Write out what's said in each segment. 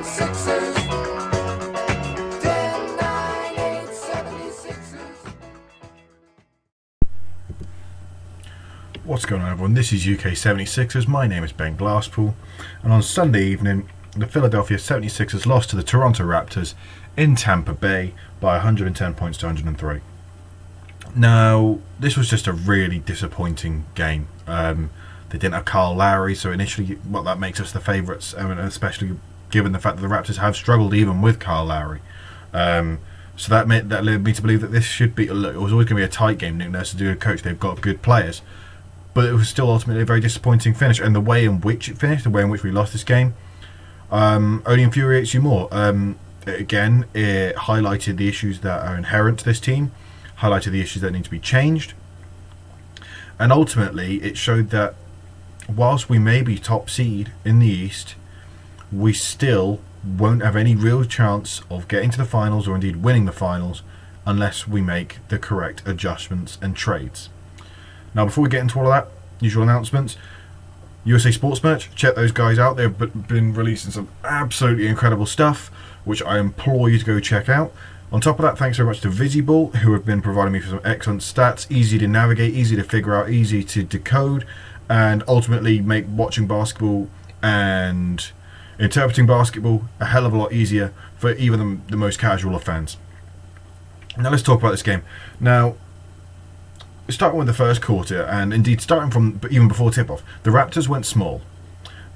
Sixers. 10, 9, 8, 76ers. What's going on, everyone? This is UK 76ers. My name is Ben Glasspool, and on Sunday evening, the Philadelphia 76ers lost to the Toronto Raptors in Tampa Bay by 110 points to 103. Now, this was just a really disappointing game. They didn't have Kyle Lowry, so initially, well, that makes us the favourites, especially given the fact that the Raptors have struggled even with Kyle Lowry. So that led me to believe that this should be. Look, it was always going to be a tight game. Nick Nurse is a good coach; they've got good players, but it was still ultimately a very disappointing finish. And the way in which it finished, the way in which we lost this game, only infuriates you more. Again, it highlighted the issues that are inherent to this team, highlighted the issues that need to be changed, and ultimately it showed that whilst we may be top seed in the East, we still won't have any real chance of getting to the finals or indeed winning the finals unless we make the correct adjustments and trades. Now, before we get into all of that, usual announcements. USA Sports Merch, check those guys out. They've been releasing some absolutely incredible stuff, which I implore you to go check out. On top of that, thanks very much to Visiball, who have been providing me for some excellent stats, easy to navigate, easy to figure out, easy to decode, and ultimately make watching basketball and interpreting basketball a hell of a lot easier for even the most casual of fans. Now let's talk about this game. Now, starting with the first quarter, and indeed starting from even before tip-off, the Raptors went small.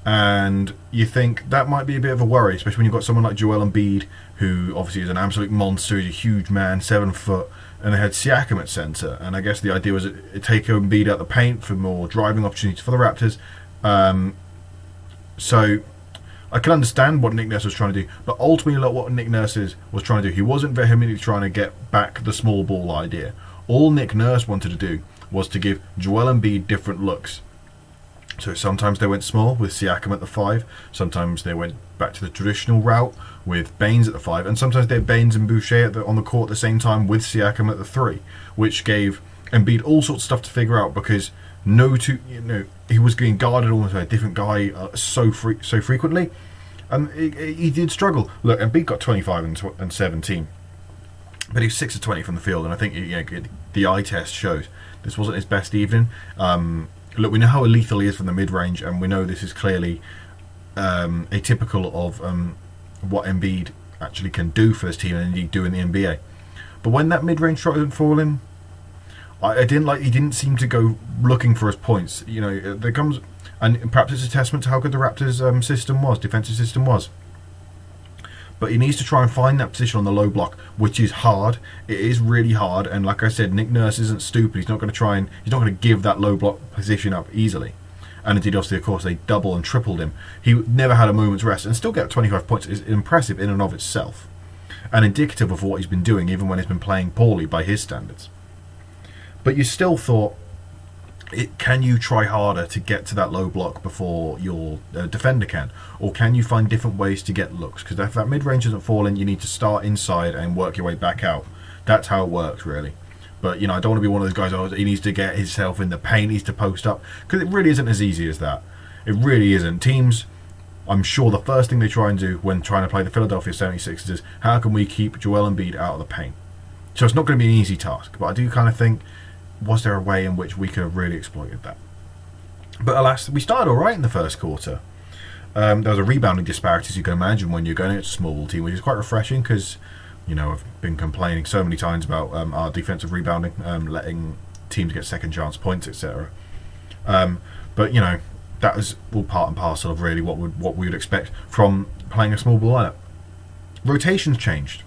And you think that might be a bit of a worry, especially when you've got someone like Joel Embiid, who obviously is an absolute monster, he's a huge man, 7 foot, and they had Siakam at centre. And I guess the idea was to take Embiid out the paint for more driving opportunities for the Raptors. So I can understand what Nick Nurse was trying to do, but ultimately what Nick Nurse was trying to do, he wasn't vehemently trying to get back the small ball idea. All Nick Nurse wanted to do was to give Joel Embiid different looks. So sometimes they went small with Siakam at the 5, sometimes they went back to the traditional route with Baines at the 5, and sometimes they had Baines and Boucher on the court at the same time with Siakam at the 3, which gave Embiid all sorts of stuff to figure out, because he was getting guarded almost by a different guy so frequently, and he did struggle. Look, Embiid got 25 and 17, but he was 6 of 20 from the field, and I think the eye test shows this wasn't his best evening. Look, we know how lethal he is from the mid-range, and we know this is clearly atypical of what Embiid actually can do for this team and indeed do in the NBA. But when that mid-range shot didn't fall in, I didn't like. He didn't seem to go looking for his points. There comes, and perhaps it's a testament to how good the Raptors' defensive system was. But he needs to try and find that position on the low block, which is hard. It is really hard, and like I said, Nick Nurse isn't stupid. He's not going to give that low block position up easily. And indeed, obviously, of course, they double and tripled him. He never had a moment's rest, and still get 25 points is impressive in and of itself, and indicative of what he's been doing, even when he's been playing poorly by his standards. But you still thought, can you try harder to get to that low block before your defender can? Or can you find different ways to get looks? Because if that mid-range doesn't fall in, you need to start inside and work your way back out. That's how it works, really. But, I don't want to be one of those guys, he needs to get himself in the paint, he needs to post up. Because it really isn't as easy as that. It really isn't. Teams, I'm sure the first thing they try and do when trying to play the Philadelphia 76ers is, how can we keep Joel Embiid out of the paint? So it's not going to be an easy task. But I do kind of think, was there a way in which we could have really exploited that? But alas, we started all right in the first quarter. There was a rebounding disparity, as you can imagine, when you're going against a small ball team, which is quite refreshing because, I've been complaining so many times about our defensive rebounding, letting teams get second chance points, etc. But that was all part and parcel of really what we would expect from playing a small ball lineup. Rotations changed.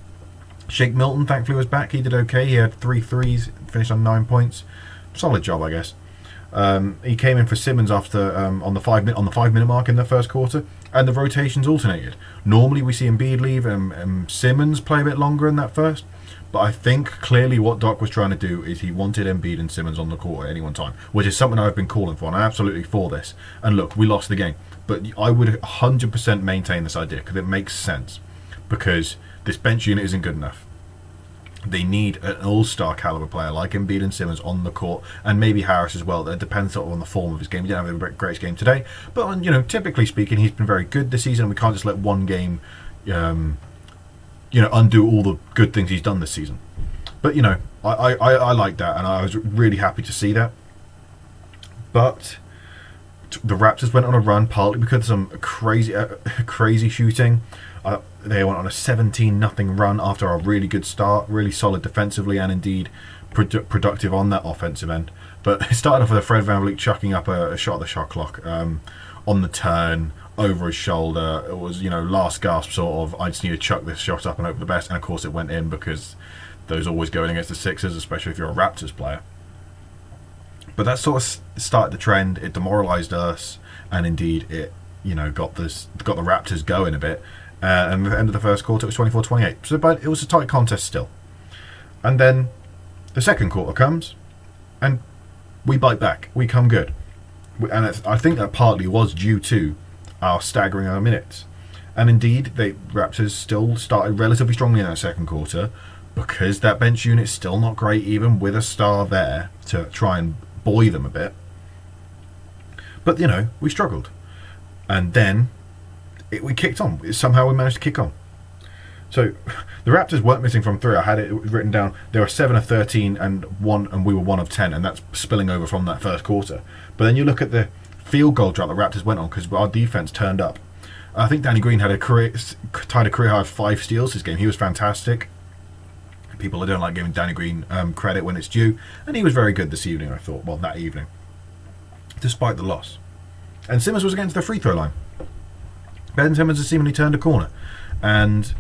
Shake Milton, thankfully, was back. He did okay. He had 3 threes, finished on 9 points. Solid job, I guess. He came in for Simmons after on the 5-minute mark in the first quarter, and the rotations alternated. Normally, we see Embiid leave and Simmons play a bit longer in that first. But I think clearly what Doc was trying to do is he wanted Embiid and Simmons on the court at any one time, which is something I've been calling for, and I'm absolutely for this. And look, we lost the game, but I would 100% maintain this idea because it makes sense. Because this bench unit isn't good enough. They need an all-star caliber player like Embiid and Simmons on the court, and maybe Harris as well. That depends sort of on the form of his game. He didn't have a great game today, but typically speaking, he's been very good this season. We can't just let one game, undo all the good things he's done this season. But I like that, and I was really happy to see that. But the Raptors went on a run, partly because of some crazy shooting. They went on a 17-0 run after a really good start, really solid defensively, and indeed productive on that offensive end. But it started off with a Fred VanVleet chucking up a shot at the shot clock on the turn, over his shoulder. It was, last gasp sort of, I just need to chuck this shot up and hope for the best. And of course it went in, because those always going against the Sixers, especially if you're a Raptors player. But that sort of started the trend. It demoralised us, and indeed it, got the Raptors going a bit. And at the end of the first quarter, it was 24-28. So, but it was a tight contest still. And then the second quarter comes, and we bite back. We come good. And I think that partly was due to our staggering our minutes. And indeed, the Raptors still started relatively strongly in that second quarter, because that bench unit's still not great, even with a star there to try and buoy them a bit. But, we struggled. And then we kicked on. Somehow we managed to kick on. So the Raptors weren't missing from three. I had it written down. They were 7 of 13 and we were 1 of 10, and that's spilling over from that first quarter. But then you look at the field goal drought the Raptors went on, because our defense turned up. I think Danny Green tied a career high of 5 steals this game. He was fantastic. People don't like giving Danny Green credit when it's due, and he was very good this evening, I thought. Well, that evening, despite the loss. And Simmons was against the free throw line. Ben Simmons has seemingly turned a corner, and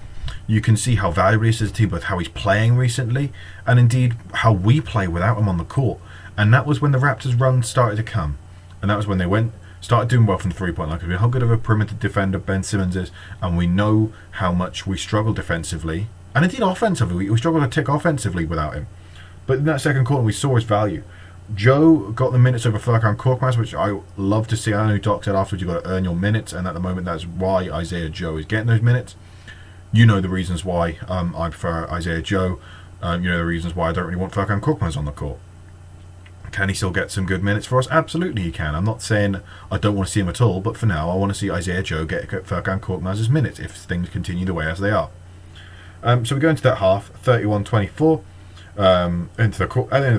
you can see how valuable he is to the team, both how he's playing recently, and indeed how we play without him on the court. And that was when the Raptors' run started to come, and that was when they started doing well from the three-point line, because we know how good of a perimeter defender Ben Simmons is, and we know how much we struggle defensively. And indeed offensively, we struggled to tick offensively without him. But in that second quarter, we saw his value. Joe got the minutes over Furkan Korkmaz, which I love to see. I know Doc said afterwards you've got to earn your minutes, and at the moment that's why Isaiah Joe is getting those minutes. You know the reasons why I prefer Isaiah Joe. You know the reasons why I don't really want Furkan Korkmaz on the court. Can he still get some good minutes for us? Absolutely he can. I'm not saying I don't want to see him at all, but for now I want to see Isaiah Joe get Furkan Korkmaz's minutes if things continue the way as they are. So we go into that half, 31-24. At the end of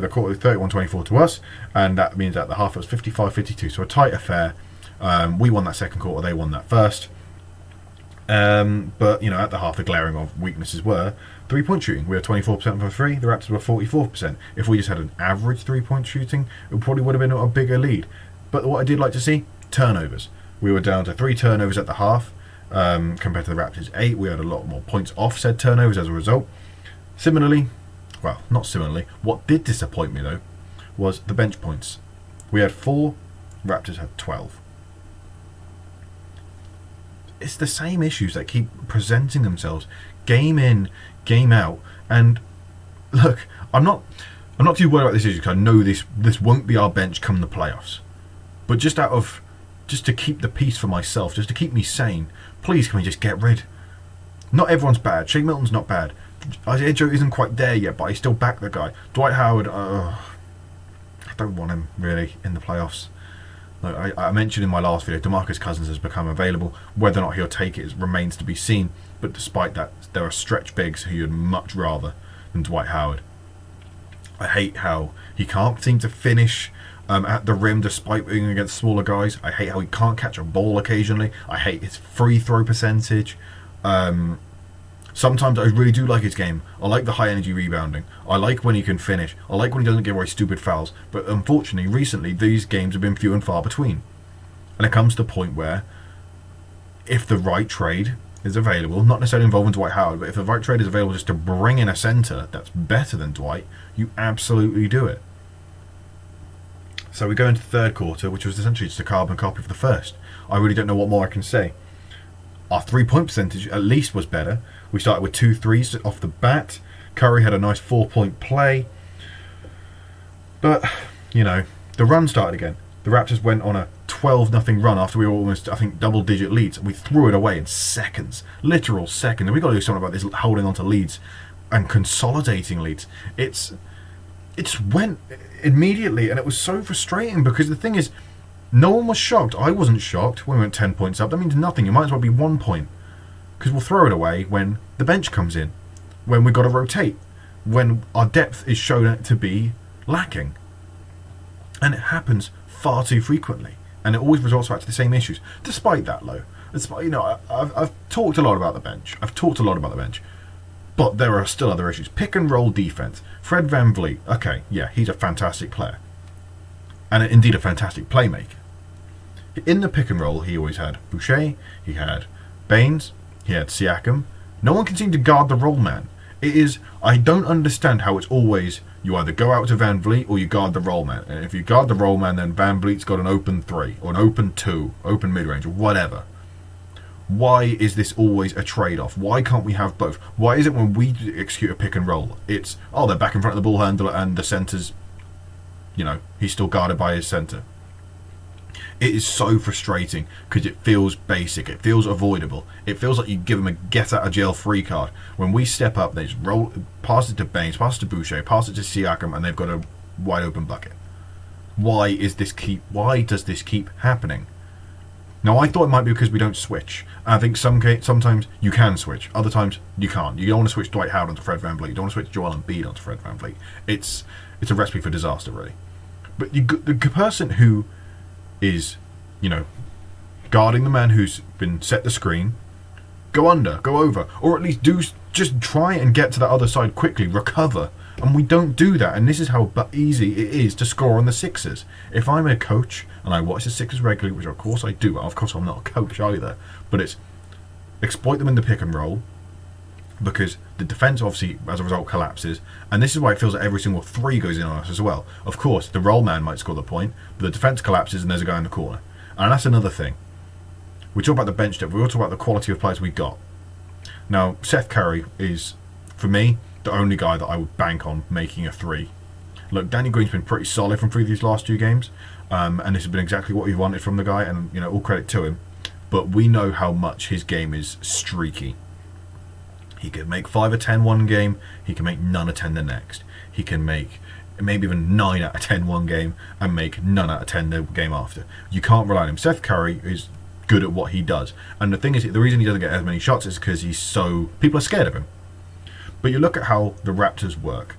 the quarter, 31-24 to us, and that means at the half it was 55-52. So a tight affair. We won that second quarter, they won that first. But at the half, the glaring of weaknesses were 3-point shooting. We were 24% from three. The Raptors were 44%. If we just had an average 3-point shooting, it probably would have been a bigger lead. But what I did like to see, turnovers. We were down to 3 turnovers at the half. Compared to the Raptors 8, we had a lot more points off said turnovers as a result. Not similarly, what did disappoint me though was the bench points. We had 4, Raptors had 12. It's the same issues that keep presenting themselves game in, game out. And look, I'm not too worried about this issue, because I know this won't be our bench come the playoffs. But just to keep the peace for myself, just to keep me sane, please can we just get rid? Not everyone's bad. Shea Milton's not bad. Isaiah Joe isn't quite there yet, but I still back the guy. Dwight Howard, I don't want him really in the playoffs. Like I mentioned in my last video, DeMarcus Cousins has become available. Whether or not he'll take it remains to be seen. But despite that, there are stretch bigs who you'd much rather than Dwight Howard. I hate how he can't seem to finish at the rim despite being against smaller guys. I hate how he can't catch a ball occasionally. I hate his free throw percentage. Sometimes I really do like his game. I like the high energy rebounding. I like when he can finish. I like when he doesn't give away stupid fouls. But unfortunately, recently, these games have been few and far between. And it comes to the point where, if the right trade is available, not necessarily involving Dwight Howard, but if the right trade is available just to bring in a centre that's better than Dwight, you absolutely do it. So we go into the third quarter, which was essentially just a carbon copy of the first. I really don't know what more I can say. Our 3-point percentage at least was better. We started with 2 threes off the bat. Curry had a nice 4-point play. But, the run started again. The Raptors went on a 12-0 run after we were almost, I think, double-digit leads. We threw it away in seconds. Literal seconds. And we've got to do something about this holding on to leads and consolidating leads. It just went immediately, and it was so frustrating, because the thing is, no one was shocked. I wasn't shocked when we went 10 points up. That means nothing. You might as well be 1 point. because we'll throw it away when the bench comes in, when we've got to rotate, when our depth is shown to be lacking. And it happens far too frequently, and it always results back to the same issues. Despite that, though, I've talked a lot about the bench. But there are still other issues. Pick and roll defense. Fred VanVleet, okay, yeah, he's a fantastic player, and indeed a fantastic playmaker. In the pick and roll, he always had Boucher, he had Baines, he had Siakam. No one can seem to guard the roll man. I don't understand how it's always you either go out to VanVleet or you guard the roll man. And if you guard the roll man, then VanVleet's got an open 3 or an open 2, open mid-range or whatever. Why is this always a trade-off? Why can't we have both? Why is it when we execute a pick and roll, it's, they're back in front of the ball handler and the centre's, he's still guarded by his centre. It is so frustrating because it feels basic, it feels avoidable, it feels like you give them a get-out-of-jail-free card. When we step up, they just pass it to Baines, pass it to Boucher, pass it to Siakam, and they've got a wide-open bucket. Why does this keep happening? Now, I thought it might be because we don't switch. I think sometimes you can switch, other times you can't. You don't want to switch Dwight Howard onto Fred VanVleet, you don't want to switch Joel Embiid onto Fred VanVleet. It's a recipe for disaster, really. But the person who is, guarding the man who's been set the screen, go under, go over, or at least just try and get to the other side quickly, recover. And we don't do that, and this is how easy it is to score on the Sixers. If I'm a coach and I watch the Sixers regularly, which of course I do, of course I'm not a coach either, but it's exploit them in the pick and roll, because the defense obviously as a result collapses, and this is why it feels like every single 3 goes in on us as well. Of course the roll man might score the point, but the defense collapses and there's a guy in the corner. And that's another thing. We talk about the bench depth, we also talk about the quality of players we got. Now Seth Curry is, for me, the only guy that I would bank on making a 3. Look, Danny Green's been pretty solid from through these last 2 games, and this has been exactly what we wanted from the guy, and all credit to him. But we know how much his game is streaky. He can make 5 of 10 one game, he can make none of 10 the next. He can make maybe even 9 out of 10 one game and make none out of 10 the game after. You can't rely on him. Seth Curry is good at what he does, and the thing is, the reason he doesn't get as many shots is because people are scared of him. But you look at how the Raptors work,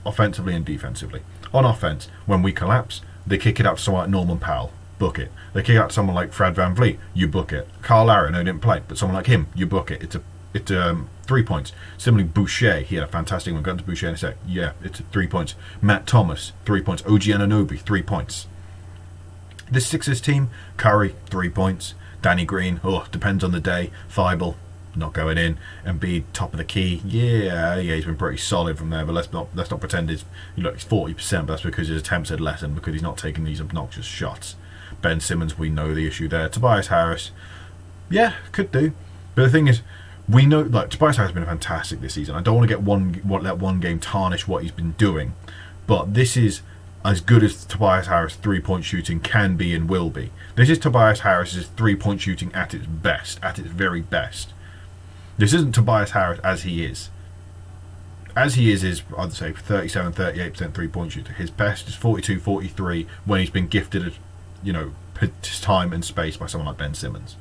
offensively and defensively. On offense, when we collapse, they kick it out to someone like Norman Powell, book it. They kick it out to someone like Fred VanVleet, you book it. Kyle Lowry, no, didn't play, but someone like him, you book it. It's 3 points. Similarly, Boucher, he had a fantastic one. We'll get to Boucher in a sec. Yeah, it's 3 points. Matt Thomas, 3 points. OG Anunoby, 3 points. This Sixers team, Curry, 3 points. Danny Green, depends on the day. Thibault, not going in. Embiid, top of the key. Yeah, he's been pretty solid from there. But let's not pretend he's 40%. But that's because his attempts had lessened, because he's not taking these obnoxious shots. Ben Simmons, we know the issue there. Tobias Harris, yeah, could do. But the thing is, we know Tobias Harris has been fantastic this season. I don't want to let one game tarnish what he's been doing, but this is as good as Tobias Harris 3-point shooting can be and will be. This is Tobias Harris's 3-point shooting at its best, at its very best. This isn't Tobias Harris as he is. As he is I'd say 37, 38% 3-point shooter. His best is 42, 43 when he's been gifted time and space by someone like Ben Simmons.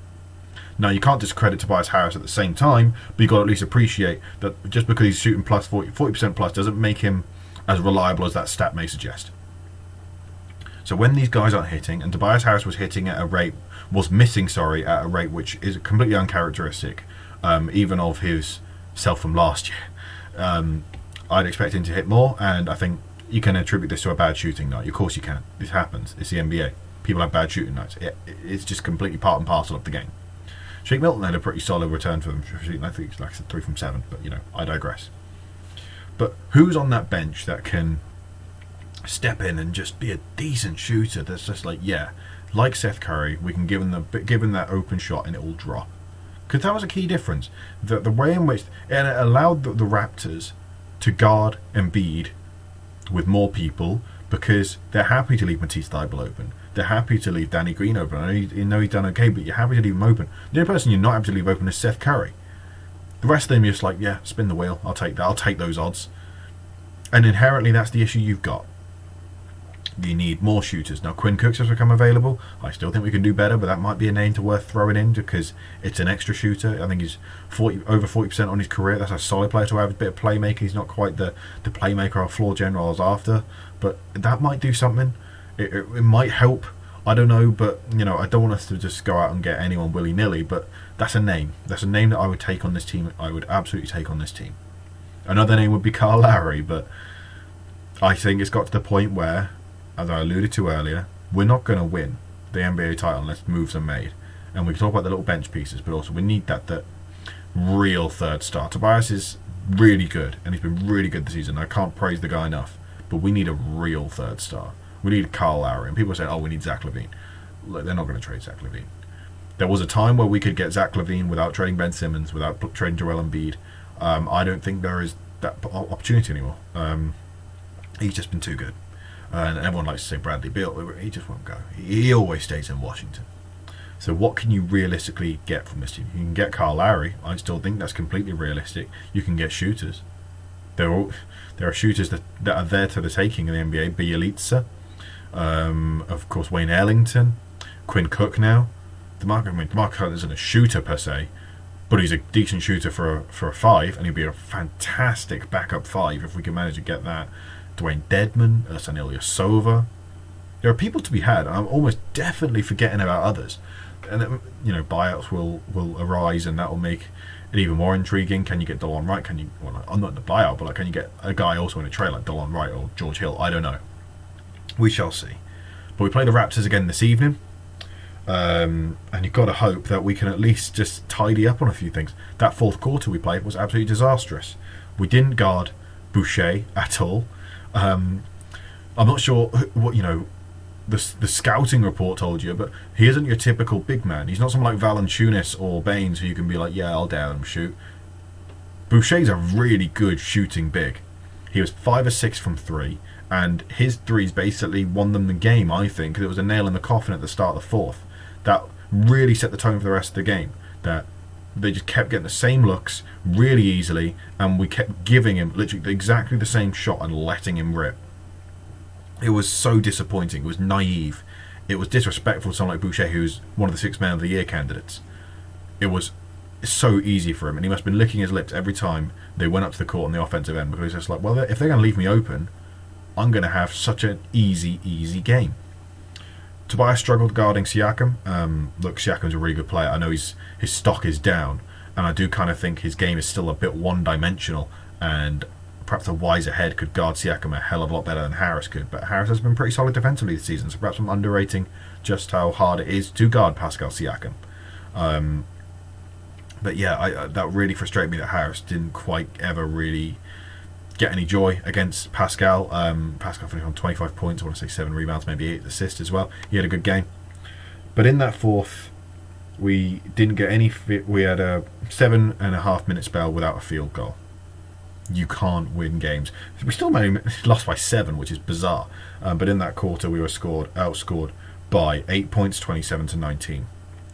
Now, you can't discredit Tobias Harris at the same time, but you've got to at least appreciate that just because he's shooting plus 40% plus doesn't make him as reliable as that stat may suggest. So when these guys aren't hitting, and Tobias Harris was missing at a rate which is completely uncharacteristic, even of his self from last year. I'd expect him to hit more, and I think you can attribute this to a bad shooting night. Of course you can. This happens. It's the NBA. People have bad shooting nights. It's just completely part and parcel of the game. Shake Milton had a pretty solid return for them. I think it's like 3 from 7, but I digress. But who's on that bench that can step in and just be a decent shooter that's just like Seth Curry, we can give him that open shot and it will drop? Because that was a key difference. The way in which it allowed the Raptors to guard Embiid with more people, because they're happy to leave Matisse Thybulle open. They're happy to leave Danny Green open. I know he's done okay, but you're happy to leave him open. The only person you're not happy to leave open is Seth Curry. The rest of them, you're just like, spin the wheel. I'll take that. I'll take those odds. And inherently, that's the issue you've got. You need more shooters. Now Quinn Cooks has become available. I still think we can do better, but that might be a name to worth throwing in because it's an extra shooter. I think he's over 40% on his career. That's a solid player to have. A bit of playmaking. He's not quite the playmaker or floor general I was after, but that might do something. It might help. I don't know, but you know, I don't want us to just go out and get anyone willy-nilly, but that's a name. That's a name that I would take on this team. I would absolutely take on this team. Another name would be Kyle Lowry, but I think it's got to the point where, as I alluded to earlier, we're not going to win the NBA title unless moves are made. And we can talk about the little bench pieces, but also we need that real third star. Tobias is really good, and he's been really good this season. I can't praise the guy enough, but we need a real third star. We need Kyle Lowry. And people say, oh, we need Zach LaVine. Look, they're not going to trade Zach LaVine. There was a time where we could get Zach LaVine without trading Ben Simmons, without trading Joel Embiid. I don't think there is that opportunity anymore. He's just been too good. And everyone likes to say Bradley Beal. He just won't go. He always stays in Washington. So what can you realistically get from this team? You can get Kyle Lowry. I still think that's completely realistic. You can get shooters. There are shooters that are there to the taking in the NBA. Bielitsa. Of course, Wayne Ellington. Quinn Cook now. DeMarcus Cousins isn't a shooter per se, but he's a decent shooter for a 5, and he'd be a fantastic backup 5 if we can manage to get that. Dwayne Dedman, Ersan Ilyasova. There are people to be had. I'm almost definitely forgetting about others, and you know, buyouts will arise, and that will make it even more intriguing. Can you get Delon Wright? Can you? Well, I'm not in the buyout, but like, can you get a guy also in a trade like Delon Wright or George Hill? I don't know. We shall see. But we play the Raptors again this evening. And you've got to hope that we can at least just tidy up on a few things. That fourth quarter we played was absolutely disastrous. We didn't guard Boucher at all. I'm not sure what, you know, the scouting report told you, but he isn't your typical big man. He's not someone like Valanciunas or Baines who you can be like, yeah, I'll dare him shoot. Boucher's a really good shooting big. He was 5 or 6 from 3, and his threes basically won them the game, I think, because it was a nail in the coffin at the start of the fourth. That really set the tone for the rest of the game. That they just kept getting the same looks really easily, and we kept giving him literally exactly the same shot and letting him rip. It was so disappointing. It was naive. It was disrespectful to someone like Boucher, who's one of the 6 Man of the Year candidates. It was so easy for him, and he must have been licking his lips every time they went up to the court on the offensive end, because he's just like, well, if they're going to leave me open, I'm going to have such an easy game. Tobias struggled guarding Siakam. Look, Siakam's a really good player. I know his stock is down, and I do kind of think his game is still a bit one-dimensional, and perhaps a wiser head could guard Siakam a hell of a lot better than Harris could. But Harris has been pretty solid defensively this season, so perhaps I'm underrating just how hard it is to guard Pascal Siakam. But yeah, that really frustrated me that Harris didn't quite ever really get any joy against Pascal. Pascal finished on 25 points, I want to say 7 rebounds, maybe 8 assists as well. He had a good game. But in that fourth, we didn't get any. We had a 7.5 minute spell without a field goal. You can't win games. We still lost by 7, which is bizarre. But in that quarter, we were outscored by 8 points, 27-19.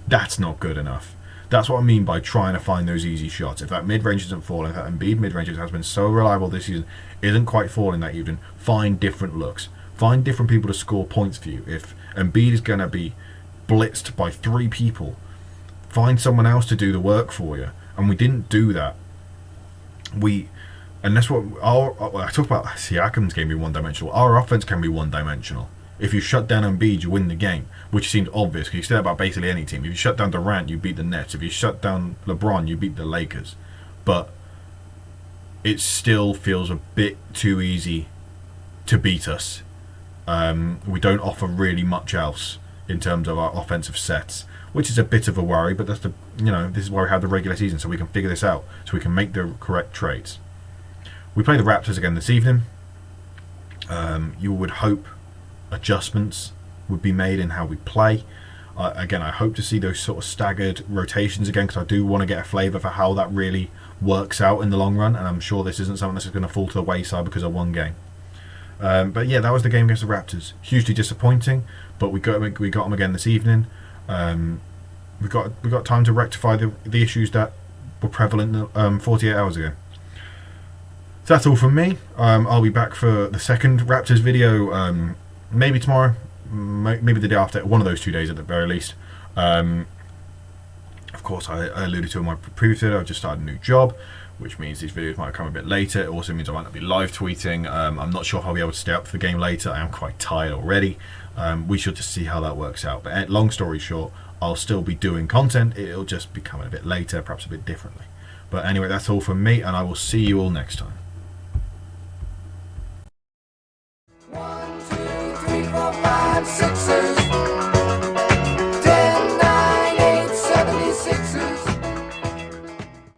That's not good enough. That's what I mean by trying to find those easy shots. If that mid-range isn't falling, if that Embiid mid-range has been so reliable this season, isn't quite falling that evening, find different looks. Find different people to score points for you. If Embiid is going to be blitzed by 3 people, find someone else to do the work for you. And we didn't do that. And that's what I talk about. Siakam's game being one-dimensional. Our offense can be one-dimensional. If you shut down Embiid, you win the game, which seemed obvious. You say that about basically any team. If you shut down Durant, you beat the Nets. If you shut down LeBron, you beat the Lakers. But it still feels a bit too easy to beat us. We don't offer really much else in terms of our offensive sets, which is a bit of a worry. But that's this is why we have the regular season, so we can figure this out, so we can make the correct trades. We play the Raptors again this evening. You would hope adjustments would be made in how we play. Again, I hope to see those sort of staggered rotations again, because I do want to get a flavour for how that really works out in the long run, and I'm sure this isn't something that's going to fall to the wayside because of one game. But yeah, that was the game against the Raptors. Hugely disappointing, but we got them again this evening. We got time to rectify the issues that were prevalent 48 hours ago. So that's all from me. I'll be back for the second Raptors video maybe tomorrow, maybe the day after, one of those 2 days at the very least. Of course, I alluded to in my previous video, I've just started a new job, which means these videos might come a bit later. It also means I might not be live tweeting. I'm not sure if I'll be able to stay up for the game later. I am quite tired already. We should just see how that works out. But long story short, I'll still be doing content. It'll just be coming a bit later, perhaps a bit differently. But anyway, that's all from me, and I will see you all next time. 1, 2, 3, 4, 5, 6, 7.